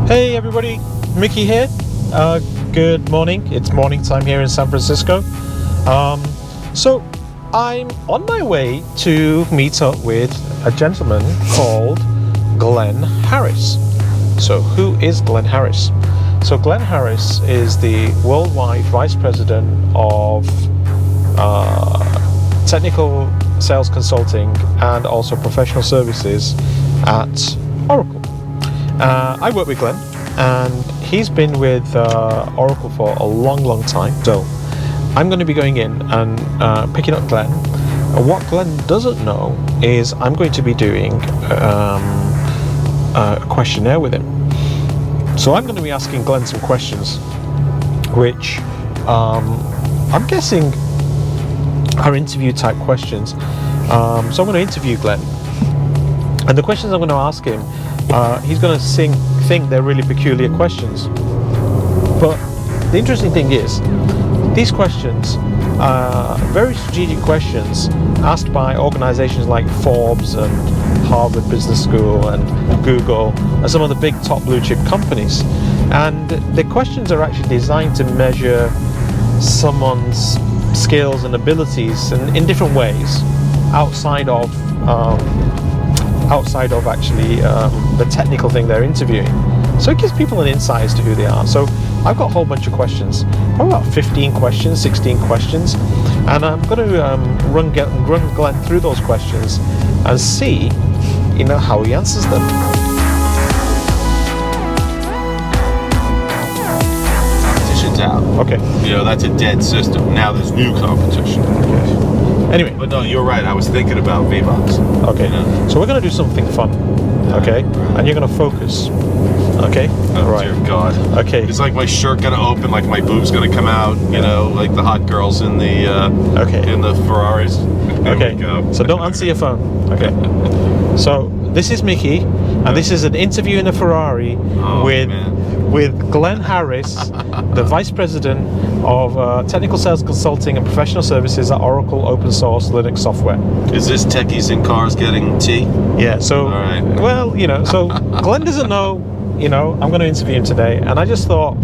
Hey everybody, Mickey here. Good morning. It's morning time here in San Francisco. So I'm on my way to meet up with a gentleman called Glenn Harris. So who is Glenn Harris? So Glenn Harris is the worldwide vice president of technical sales consulting and also professional services at Oracle. I work with Glenn, and he's been with Oracle for a long time. So I'm going to be going in and picking up Glenn. What Glenn doesn't know is I'm going to be doing a questionnaire with him. So I'm going to be asking Glenn some questions, which I'm guessing are interview type questions. So I'm going to interview Glenn, and the questions I'm going to ask him, he's going to think they're really peculiar questions. But the interesting thing is, these questions are very strategic questions asked by organizations like Forbes and Harvard Business School and Google and some of the big top blue chip companies. And the questions are actually designed to measure someone's skills and abilities in different ways outside of actually the technical thing they're interviewing. So it gives people an insight as to who they are. So I've got a whole bunch of questions, probably about 15 questions, 16 questions, and I'm going to run Glenn through those questions and see, how he answers them. Competition's out. Okay. That's a dead system. Now there's new competition. Okay. Anyway. But no, you're right. I was thinking about V-Bucks. Okay. So we're going to do something fun. Okay. Right. And you're going to focus. Okay. Oh, right. Dear God. Okay. It's like my shirt going to open, like my boobs going to come out. Like the hot girls in the in the Ferraris. Okay. So don't answer your phone. Okay. So this is Mickey, and this is an interview in a Ferrari with Glenn Harris, the Vice President of Technical Sales Consulting and Professional Services at Oracle Open Source Linux Software. Is this techies in cars getting tea? Yeah, so, all right. Well, so Glenn doesn't know, I'm going to interview him today, and I just thought,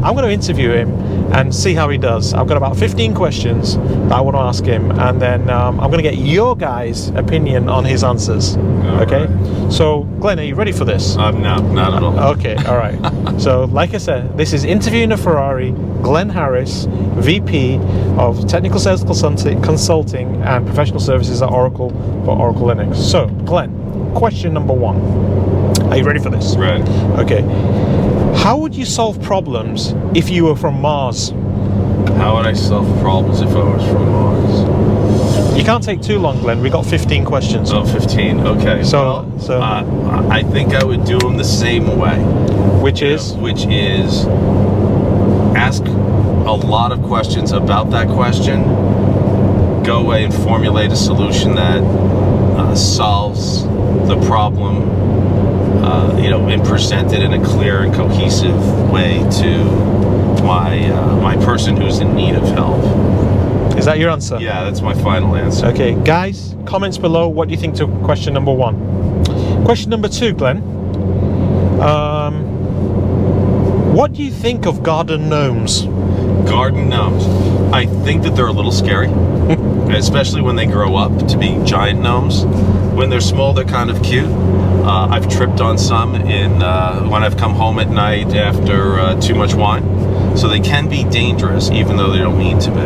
I'm going to interview him and see how he does. I've got about 15 questions that I want to ask him, and then I'm going to get your guys' opinion on his answers. Okay? Right. So, Glenn, are you ready for this? No, not at all. Okay, all right. So, like I said, this is Interviewing a Ferrari, Glenn Harris, VP of Technical Sales Consulting and Professional Services at Oracle for Oracle Linux. So, Glenn, question number 1. Are you ready for this? Ready. Okay. How would you solve problems if you were from Mars? How would I solve problems if I was from Mars? You can't take too long, Glenn. We got 15 questions. Oh, 15. Okay. So I think I would do them the same way. Which is ask a lot of questions about that question. Go away and formulate a solution that solves the problem. And present it in a clear and cohesive way to my person who's in need of help. Is that your answer? Yeah, that's my final answer. Okay, guys, comments below. What do you think to question number 1? Question number 2, Glenn. What do you think of garden gnomes? Garden gnomes. I think that they're a little scary, especially when they grow up to be giant gnomes. When they're small, they're kind of cute. I've tripped on some when I've come home at night after too much wine. So they can be dangerous, even though they don't mean to be.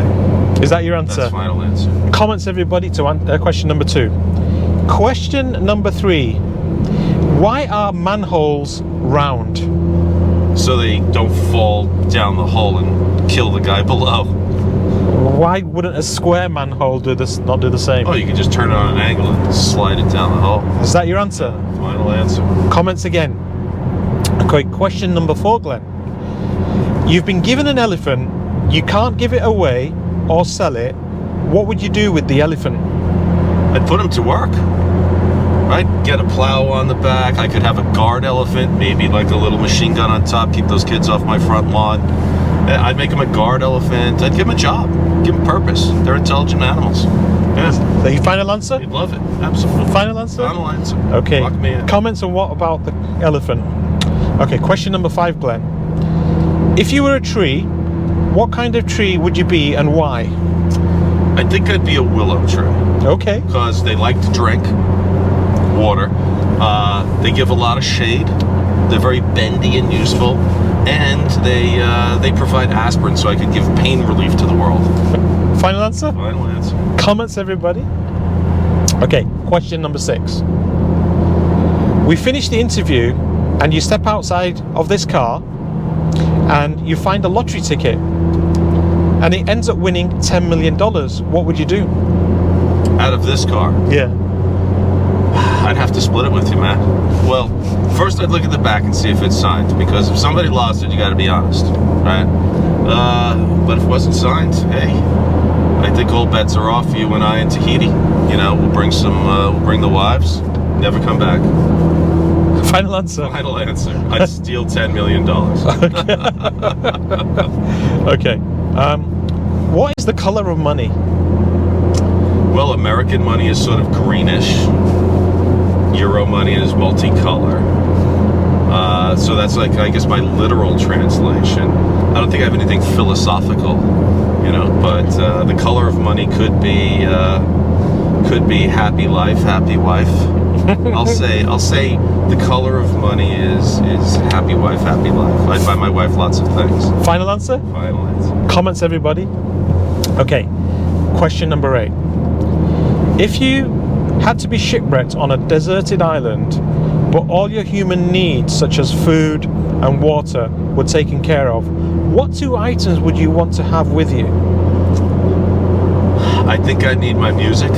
Is that your answer? That's final answer. Comments, everybody, to question number 2. Question number 3. Why are manholes round? So they don't fall down the hole and kill the guy below. Why wouldn't a square manhole not do the same? Oh, you can just turn it on an angle and slide it down the hole. Is that your answer? Final answer. Comments again. Okay, question number 4, Glenn. You've been given an elephant. You can't give it away or sell it. What would you do with the elephant? I'd put him to work. Right? Get a plow on the back. I could have a guard elephant, maybe like a little machine gun on top, keep those kids off my front lawn. I'd make him a guard elephant. I'd give him a job, give him purpose. They're intelligent animals. Yeah. So your final answer? You'd love it. Absolutely. Final answer? Final answer. Okay. Lock me in. Comments on what about the elephant? Okay, question number 5, Glenn. If you were a tree, what kind of tree would you be and why? I think I'd be a willow tree. Okay. Because they like to drink water. They give a lot of shade. They're very bendy and useful, and they provide aspirin, so I could give pain relief to the world. Final answer? Final answer. Comments, everybody? Okay, question number 6. We finished the interview, and you step outside of this car, and you find a lottery ticket, and it ends up winning $10 million. What would you do? Out of this car? Yeah. I'd have to split it with you, man. Well, first I'd look at the back and see if it's signed, because if somebody lost it, you got to be honest, right? But if it wasn't signed, hey, I think all bets are off. You and I in Tahiti. You know, we'll bring the wives. Never come back. Final answer. Final answer. I'd steal $10 million. Okay. What is the color of money? Well, American money is sort of greenish. Euro money is multicolor. So that's like, I guess, my literal translation. I don't think I have anything philosophical, you know, but the color of money could be happy life, happy wife. I'll say the color of money is happy wife, happy life. I'd buy my wife lots of things. Final answer? Final answer. Comments, everybody? Okay, question number 8. If you had to be shipwrecked on a deserted island, but all your human needs, such as food and water, were taken care of, what 2 items would you want to have with you? I think I'd need my music,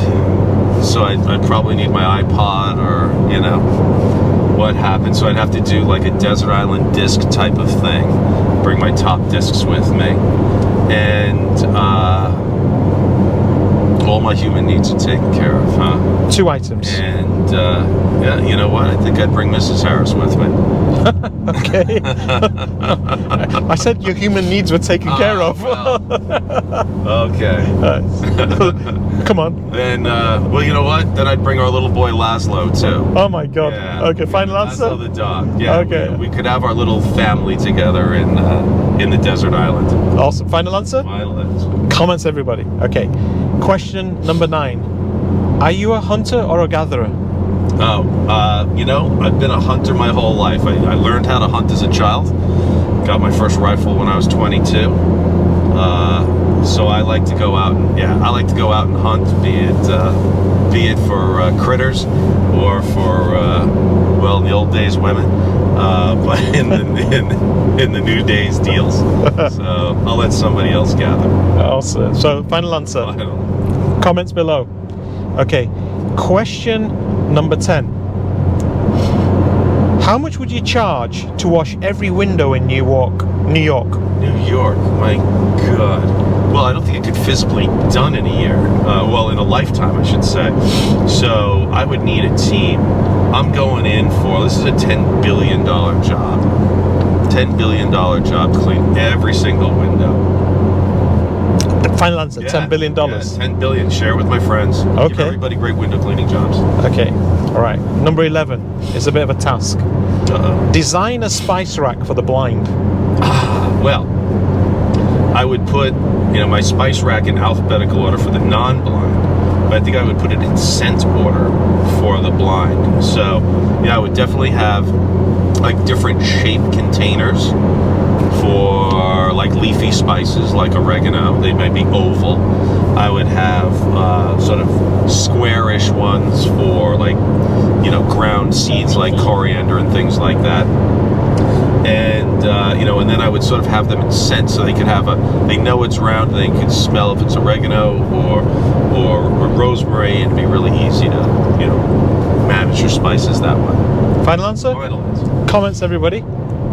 so I'd probably need my iPod, or, you know, what happened. So I'd have to do like a desert island disc type of thing, bring my top discs with me, and all my human needs are taken care of, huh? 2 items. And yeah, you know what? I think I'd bring Mrs. Harris with me. Okay. I said your human needs were taken care of. Well. Okay. Come on. Then, well, you know what? Then I'd bring our little boy Laszlo too. Oh my God. Yeah. Okay, final answer? Laszlo the dog. Yeah. Okay. We could have our little family together in the desert island. Awesome. Final answer? Final answer. Comments, everybody. Okay. Question number 9. Are you a hunter or a gatherer? Oh, you know, I've been a hunter my whole life. I learned how to hunt as a child. Got my first rifle when I was 22. So I like to go out and hunt, be it for critters or for well, in the old days women, but in the new days deals. So I'll let somebody else gather. Awesome. So final answer. Comments below. Okay. Question number 10. How much would you charge to wash every window in New York? New York, my God. Well, I don't think it could physically be done in a year. Well, in a lifetime, I should say. So I would need a team. I'm going in for, this is a $10 billion job. $10 billion job to clean every single window. Final answer, $10 billion. Yeah, $10 billion. Share with my friends. Okay. Give everybody great window cleaning jobs. Okay. All right. Number 11 is a bit of a task. Uh-oh. Design a spice rack for the blind. Well, I would put, you know, my spice rack in alphabetical order for the non-blind, but I think I would put it in scent order for the blind. So, yeah, I would definitely have like different shape containers for like leafy spices like oregano. They might be oval. I would have sort of squarish ones for like, you know, ground seeds like coriander and things like that. And you know, and then I would sort of have them in scent, so they could have they know it's round, they can smell if it's oregano or rosemary, and it'd be really easy to, you know, manage your spices that way. Final answer? Final answer. Comments, everybody?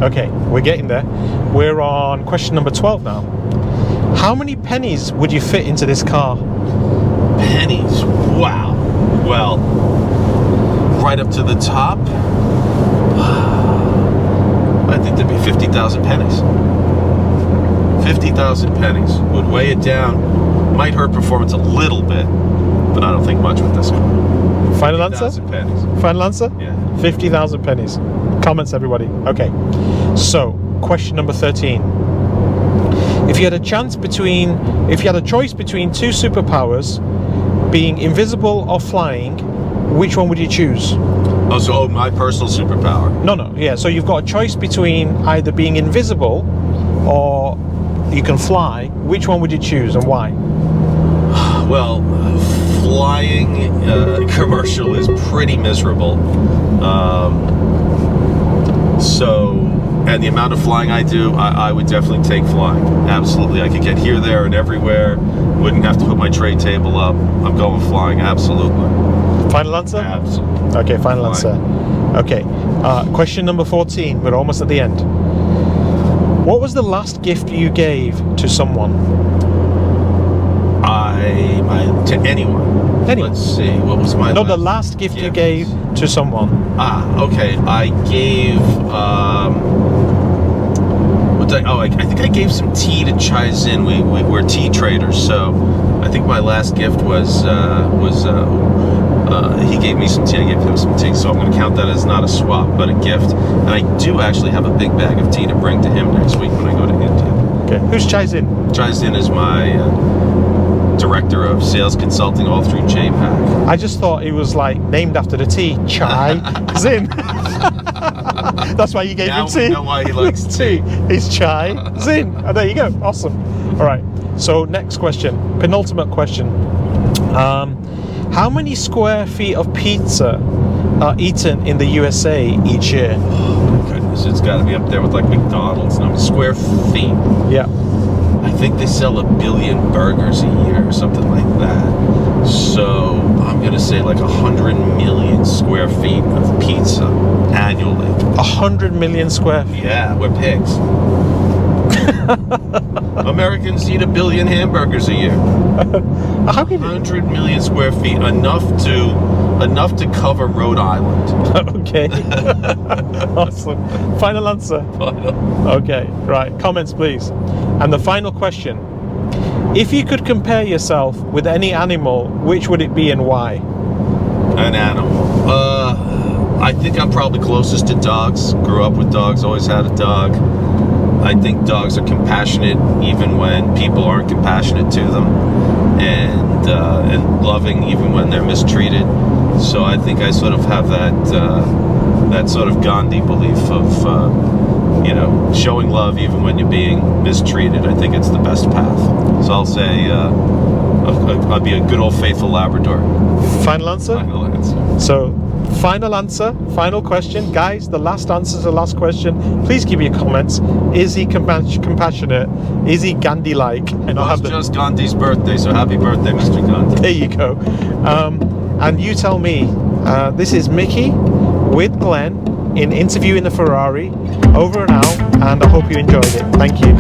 Okay, we're getting there. We're on question number 12 now. How many pennies would you fit into this car? Pennies. Wow. Well, right up to the top, I think there'd be 50,000 pennies. 50,000 pennies would weigh it down. Might hurt performance a little bit, but I don't think much with this one. Final answer? 50,000 pennies. Final answer? Yeah. 50,000 pennies. Comments, everybody. Okay. So, question number 13. If you had a choice between two superpowers, being invisible or flying, which one would you choose? My personal superpower. No. Yeah. So you've got a choice between either being invisible or you can fly. Which one would you choose and why? Well, flying commercial is pretty miserable. And the amount of flying I do, I would definitely take flying. Absolutely. I could get here, there, and everywhere. Wouldn't have to put my tray table up. I'm going flying. Absolutely. Final answer? Absolutely. Okay, final Flying. answer. Okay. Question number 14. We're almost at the end. What was the last gift you gave to someone? To anyone. Let's see. What was my the last gift you gave to someone. Okay. I gave. I think I gave some tea to Chai-Zin. We're tea traders, so I think my last gift was he gave me some tea. I gave him some tea, so I'm going to count that as not a swap, but a gift. And I do actually have a big bag of tea to bring to him next week when I go to India. Okay. Who's Chai-Zin? Chai-Zin is my director of sales consulting all through JPAC. I just thought it was like named after the tea, Chai-Zin. That's why you gave him tea. Now we know why he likes tea. It's Chai-Zin. Oh, there you go. Awesome. All right. So next question, penultimate question. How many square feet of pizza are eaten in the USA each year? Oh my goodness, it's got to be up there with like McDonald's. No, square feet. Yeah. I think they sell 1 billion burgers a year or something like that. So I'm going to say like 100 million square feet of pizza annually. 100 million square feet? Yeah, we're pigs. Americans eat 1 billion hamburgers a year. How can 100 million square feet, enough to cover Rhode Island. Okay. Awesome. Final answer. Final. Okay, right. Comments, please. And the final question. If you could compare yourself with any animal, which would it be and why? An animal. I think I'm probably closest to dogs. Grew up with dogs, always had a dog. I think dogs are compassionate even when people aren't compassionate to them, and loving even when they're mistreated. So I think I sort of have that sort of Gandhi belief of showing love even when you're being mistreated. I think it's the best path. So I'll say I'll be a good old faithful Labrador. Final answer? Final answer. So, final answer, final question. Guys, the last answer is the last question. Please give your comments. Is he compassionate? Is he Gandhi-like? And it's just Gandhi's birthday, so happy birthday, Mr. Gandhi. There you go. And you tell me, this is Mickey with Glenn in Interviewing the Ferrari. Over and out, and I hope you enjoyed it. Thank you.